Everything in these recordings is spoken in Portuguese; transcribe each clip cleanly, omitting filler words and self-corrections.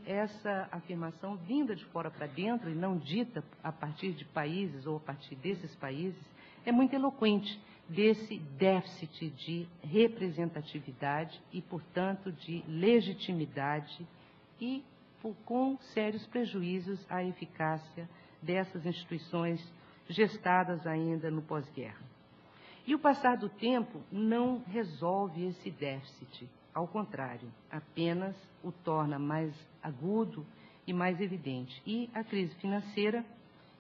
essa afirmação vinda de fora para dentro e não dita a partir de países ou a partir desses países é muito eloquente desse déficit de representatividade e, portanto, de legitimidade e com sérios prejuízos à eficácia dessas instituições gestadas ainda no pós-guerra. E o passar do tempo não resolve esse déficit, ao contrário, apenas o torna mais agudo e mais evidente. E a crise financeira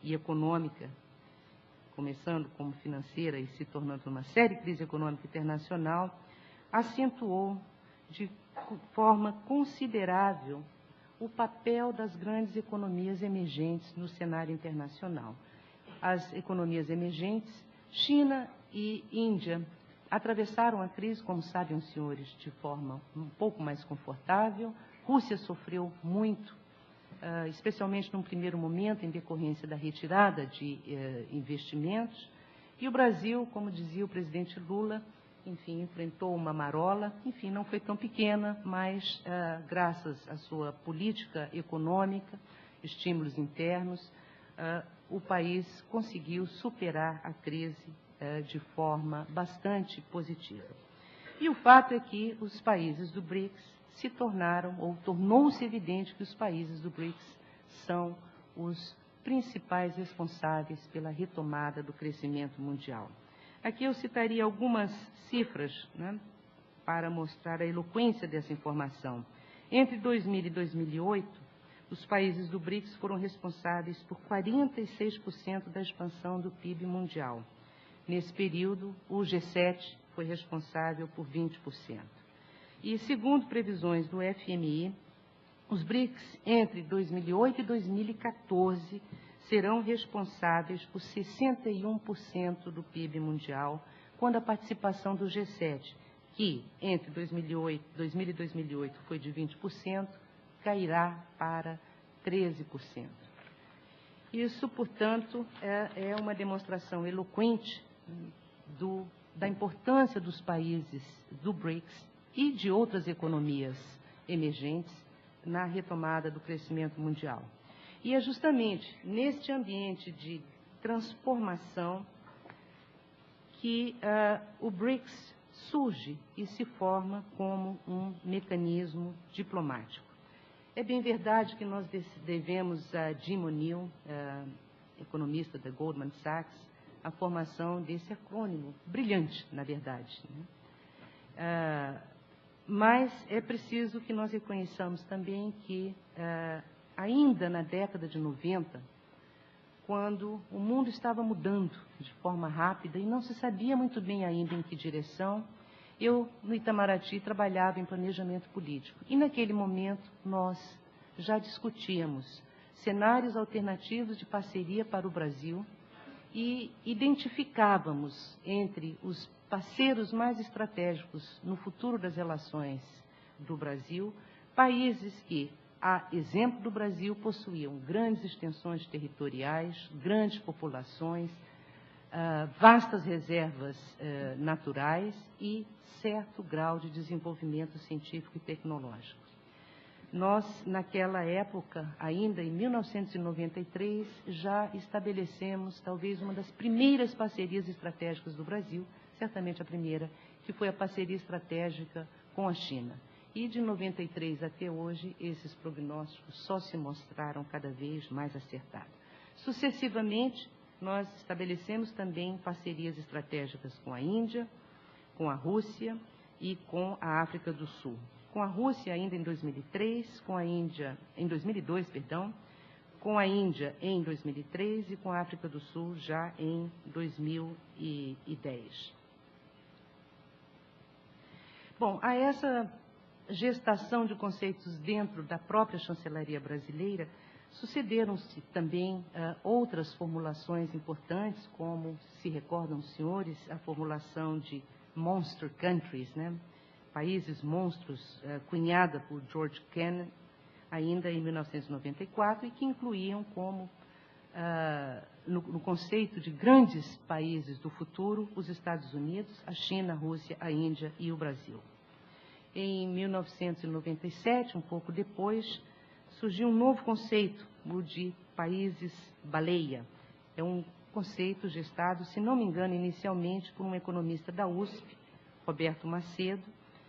e econômica, começando como financeira e se tornando uma séria crise econômica internacional, acentuou de forma considerável o papel das grandes economias emergentes no cenário internacional. As economias emergentes, China e Índia, atravessaram a crise, como sabem os senhores, de forma um pouco mais confortável. Rússia sofreu muito, especialmente num primeiro momento, em decorrência da retirada de investimentos. E o Brasil, como dizia o presidente Lula, enfim, enfrentou uma marola, enfim, não foi tão pequena, mas graças à sua política econômica, estímulos internos, o país conseguiu superar a crise de forma bastante positiva. E o fato é que os países do BRICS se tornaram, ou tornou-se evidente que os países do BRICS são os principais responsáveis pela retomada do crescimento mundial. Aqui eu citaria algumas cifras, né, para mostrar a eloquência dessa informação. Entre 2000 e 2008, os países do BRICS foram responsáveis por 46% da expansão do PIB mundial. Nesse período, o G7 foi responsável por 20%. E, segundo previsões do FMI, os BRICS, entre 2008 e 2014, serão responsáveis por 61% do PIB mundial, quando a participação do G7, que entre 2000 e 2008 foi de 20%, cairá para 13%. Isso, portanto, é uma demonstração eloquente da importância dos países do BRICS e de outras economias emergentes na retomada do crescimento mundial. E é justamente neste ambiente de transformação que o BRICS surge e se forma como um mecanismo diplomático. É bem verdade que nós devemos a Jim O'Neill, economista da Goldman Sachs, a formação desse acrônimo, brilhante, na verdade, né? Mas é preciso que nós reconheçamos também que, ainda na década de 90, quando o mundo estava mudando de forma rápida e não se sabia muito bem ainda em que direção, eu, no Itamaraty, trabalhava em planejamento político. E, naquele momento, nós já discutíamos cenários alternativos de parceria para o Brasil e identificávamos entre os parceiros mais estratégicos no futuro das relações do Brasil, países que, a exemplo do Brasil, possuíam grandes extensões territoriais, grandes populações, vastas reservas naturais e certo grau de desenvolvimento científico e tecnológico. Nós, naquela época, ainda em 1993, já estabelecemos talvez uma das primeiras parcerias estratégicas do Brasil, certamente a primeira, que foi a parceria estratégica com a China. E de 93 até hoje, esses prognósticos só se mostraram cada vez mais acertados. Sucessivamente, nós estabelecemos também parcerias estratégicas com a Índia, com a Rússia e com a África do Sul. Com a Rússia ainda em 2003, com a Índia em 2002, perdão, com a Índia em 2003 e com a África do Sul já em 2010. Bom, a essa gestação de conceitos dentro da própria chancelaria brasileira, sucederam-se também outras formulações importantes, como se recordam os senhores, a formulação de monster countries, né? Países monstros, cunhada por George Kennan, ainda em 1994, e que incluíam como, no conceito de grandes países do futuro, os Estados Unidos, a China, a Rússia, a Índia e o Brasil. Em 1997, um pouco depois, surgiu um novo conceito, o de países baleia. É um conceito gestado, se não me engano, inicialmente por um economista da USP, Roberto Macedo,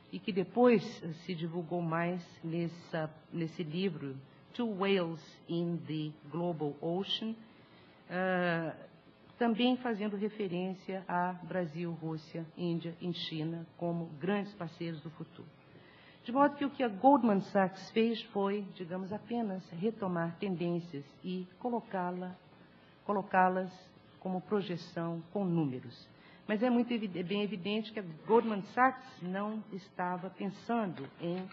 e que depois se divulgou mais nesse livro, Two Whales in the Global Ocean, também fazendo referência a Brasil, Rússia, Índia e China como grandes parceiros do futuro. De modo que o que a Goldman Sachs fez foi, digamos, apenas retomar tendências e colocá-las como projeção com números. Mas é bem evidente que a Goldman Sachs não estava pensando em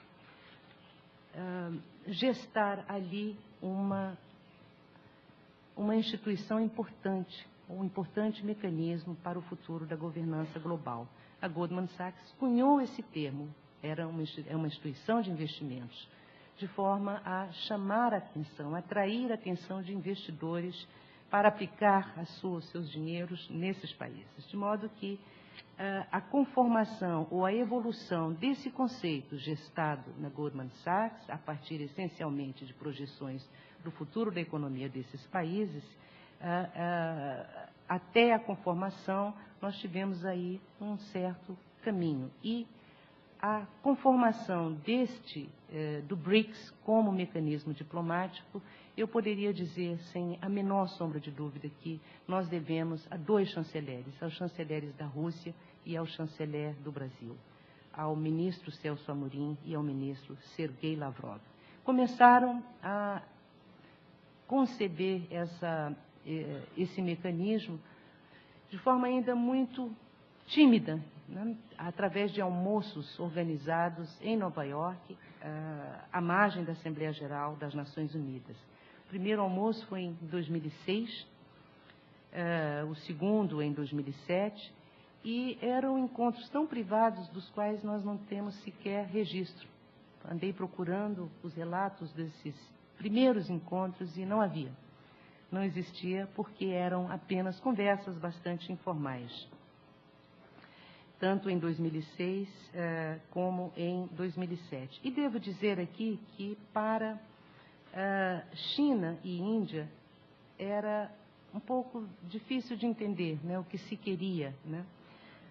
gestar ali uma instituição importante, um importante mecanismo para o futuro da governança global. A Goldman Sachs cunhou esse termo, é uma instituição de investimentos, de forma a chamar a atenção, atrair a atenção de investidores para aplicar seus dinheiros nesses países. De modo que a conformação ou a evolução desse conceito gestado na Goldman Sachs, a partir essencialmente de projeções do futuro da economia desses países, até a conformação, nós tivemos aí um certo caminho. E a conformação do BRICS como mecanismo diplomático, eu poderia dizer, sem a menor sombra de dúvida, que nós devemos a dois chanceleres, aos chanceleres da Rússia e ao chanceler do Brasil, ao ministro Celso Amorim e ao ministro Sergei Lavrov. Começaram a conceber esse mecanismo de forma ainda muito tímida, né, através de almoços organizados em Nova York, à margem da Assembleia Geral das Nações Unidas. O primeiro almoço foi em 2006, o segundo em 2007, e eram encontros tão privados dos quais nós não temos sequer registro. Andei procurando os relatos desses primeiros encontros e não havia. Não existia porque eram apenas conversas bastante informais, tanto em 2006 como em 2007. E devo dizer aqui que para China e Índia era um pouco difícil de entender, né, o que se queria, né?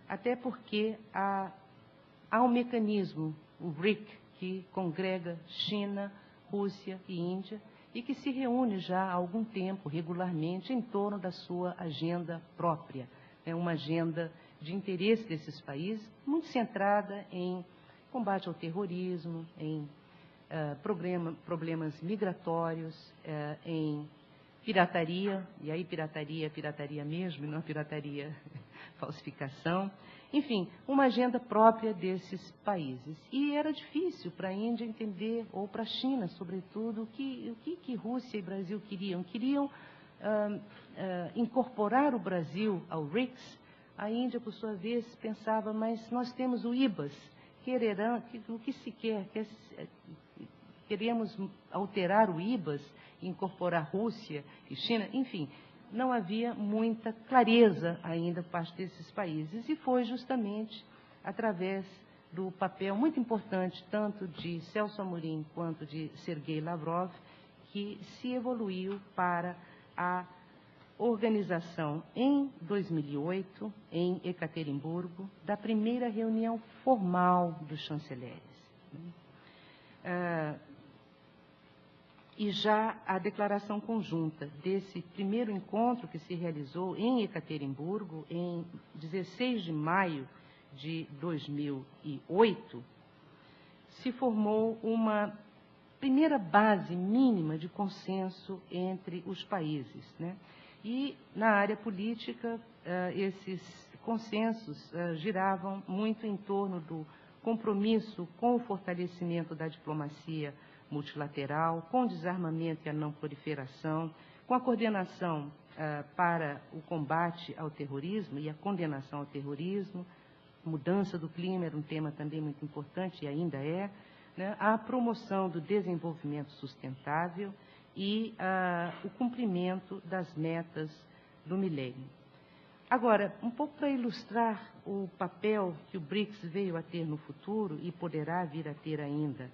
Até porque há um mecanismo, o BRIC, que congrega China, Rússia e Índia, e que se reúne já há algum tempo, regularmente, em torno da sua agenda própria. É uma agenda de interesse desses países, muito centrada em combate ao terrorismo, em problemas migratórios, em pirataria, e aí pirataria mesmo, e não pirataria falsificação. Enfim, uma agenda própria desses países. E era difícil para a Índia entender, ou para a China, sobretudo, o que Rússia e Brasil queriam. Queriam incorporar o Brasil ao BRICS. A Índia, por sua vez, pensava, mas nós temos o IBAS, o que se quer? Queremos alterar o IBAS, incorporar Rússia e China, enfim, não havia muita clareza ainda por parte desses países. E foi justamente através do papel muito importante, tanto de Celso Amorim quanto de Sergei Lavrov, que se evoluiu para a organização, em 2008, em Ekaterimburgo, da primeira reunião formal dos chanceleres. E já a declaração conjunta desse primeiro encontro que se realizou em Ekaterimburgo, em 16 de maio de 2008, se formou uma primeira base mínima de consenso entre os países, né? E, na área política, esses consensos giravam muito em torno do compromisso com o fortalecimento da diplomacia multilateral, com o desarmamento e a não proliferação, com a coordenação para o combate ao terrorismo e a condenação ao terrorismo, mudança do clima era um tema também muito importante e ainda é, né, a promoção do desenvolvimento sustentável e o cumprimento das metas do milênio. Agora, um pouco para ilustrar o papel que o BRICS veio a ter no futuro e poderá vir a ter ainda